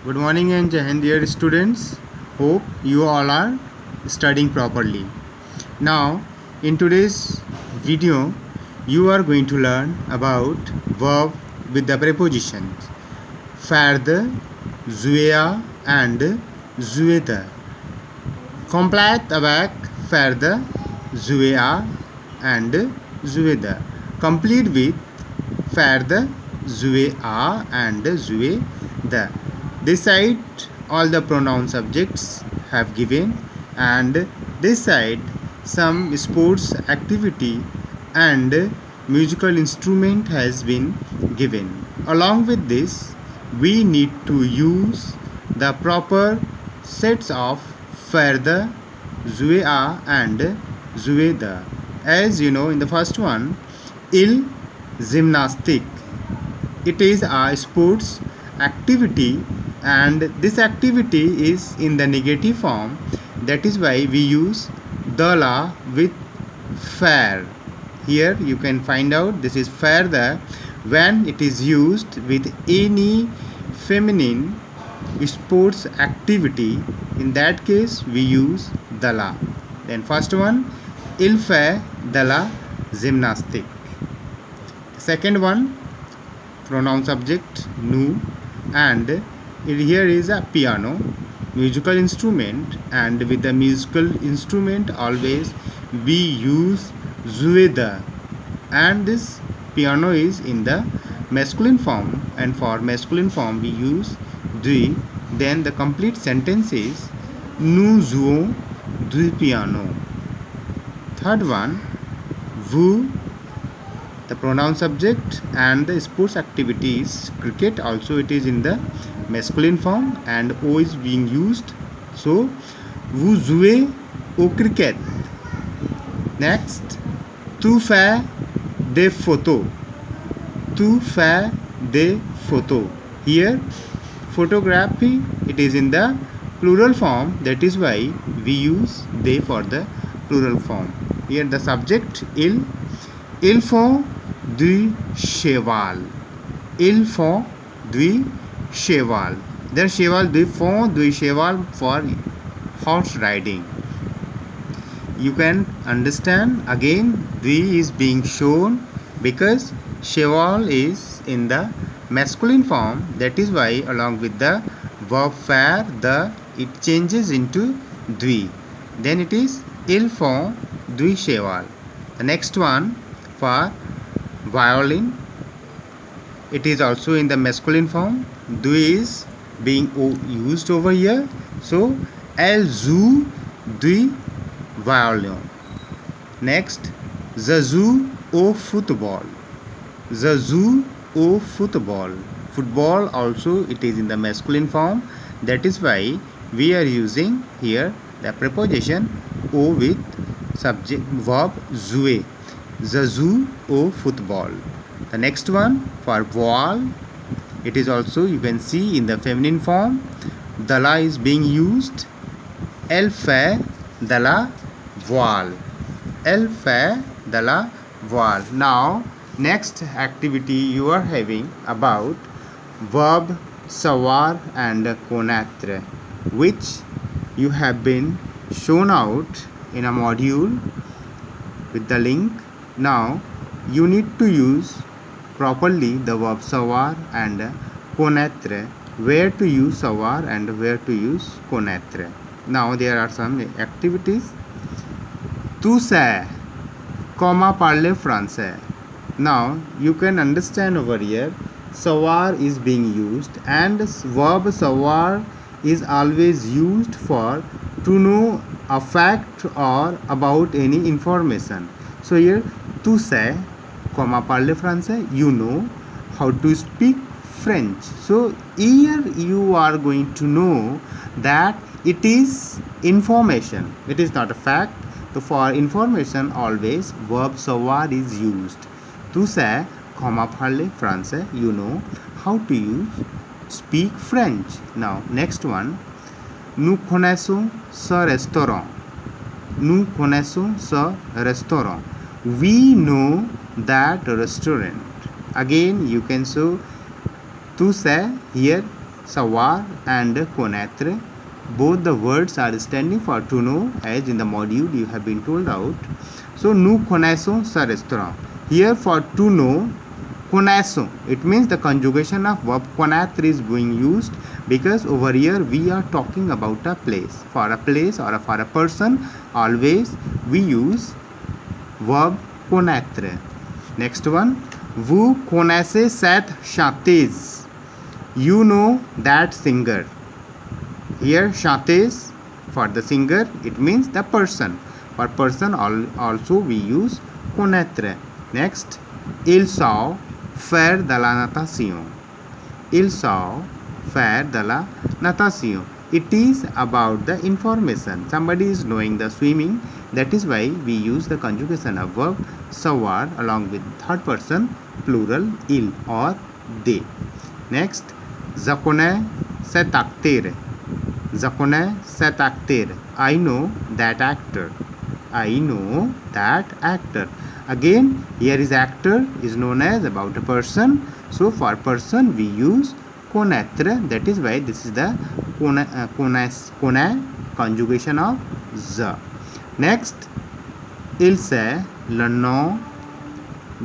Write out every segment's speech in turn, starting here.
Good morning and Jai Hind, dear students. Hope you all are studying properly. Now, in today's video, you are going to learn about verb with the prepositions ferd, zuea and zueda. Complete avec ferd, zuea and zueda. Complete with ferd, zuea and zueda. This side all the pronoun subjects have given, and this side some sports activity and musical instrument has been given. Along with this, we need to use the proper sets of further, zuea and zueda. As you know, in the first one, il gymnastic. It is a sports activity, and this activity is in the negative form. That is why we use dala with fair. Here you can find out this is further when it is used with any feminine sports activity. In that case we use dala. Then first one, il fait de la gymnastique. Second one, pronoun subject nous, and here is a piano, musical instrument, and with the musical instrument always we use zueda, and this piano is in the masculine form, and for masculine form we use du. Then the complete sentence is nous jouons du piano. Third one, vous, the pronoun subject, and the sports activities cricket, also it is in the masculine form and o is being used, so vous jouez au cricket. Next, tu fais des photos. Tu fais des photos. Here photography, it is in the plural form, that is why we use they for the plural form. Here the subject ils font du cheval. Ils font du cheval. Their cheval, they font du cheval for horse riding. You can understand again the is being shown because cheval is in the masculine form, that is why along with the verb faire the it changes into dui. Then it is ils font du cheval. The next one, for violin, it is also in the masculine form. Du is being used over here, so elle joue du violon. Next, je joue au football. Je joue au football. Football also it is in the masculine form, that is why we are using here the preposition au with subject verb jouer. Je joue au football. The next one, for voile, it is also you can see in the feminine form. Dala is being used. Elle fait de la voile. Elle fait de la voile. Now next activity you are having about verb savoir and connaître, which you have been shown out in a module with the link. Now you need to use properly the verb savoir and connaître, where to use savoir and where to use connaître. Now there are some activities. Tu sais comment parler français. Now you can understand over here savoir is being used, and verb savoir is always used for to know a fact or about any information. So here tu sais comment parler français, you know how to speak French. So here you are going to know that it is information, it is not a fact. So for information always verb savoir is used. Tu sais comment parler français, you know how to use speak French. Now next one, nous connaissons ce restaurant. Nous connaissons ce restaurant. We know that restaurant. Again you can show tu sais, here savoir and connaître. Both the words are standing for to know, as in the module you have been told out. So nous connaissons ce restaurant. Here for to know, connaissons, it means the conjugation of verb connaître is being used, because over here we are talking about a place. For a place or for a person, always we use verb connaître. Next one, vous connaissez cette chanteuse. You know that singer. Here chanteuse for the singer, it means the person. For person also we use connaître. Next, il sait faire de la natation. Il sait faire de la natation. It is about the information. Somebody is knowing the swimming. That is why we use the conjugation of verb savoir along with third person plural il or they. Next, je connais cet acteur. Je connais cet acteur. I know that actor. I know that actor. Again, here is actor is known as about a person. So for person we use connaître. That is why this is the connaît conjugation of the. Next, il sait le nom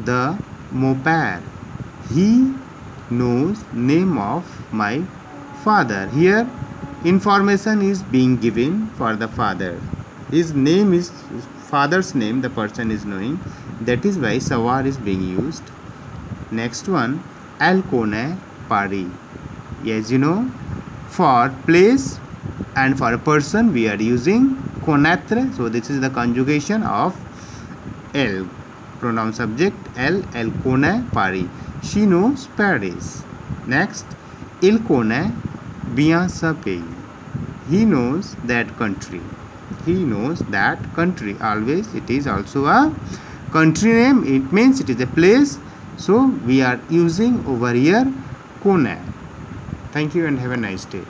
de mon père. He knows name of my father. Here information is being given for the father. His name is father's name, the person is knowing. That is why savoir is being used. Next one, elle connaît Paris. As you know, for place and for a person we are using connaître. So this is the conjugation of elle, pronoun subject elle connaît Paris. She knows Paris. Next, il connaît bien ce pays. He knows that country. He knows that country. Always it is also a country name. It means it is a place. So we are using over here connaît. Thank you and have a nice day.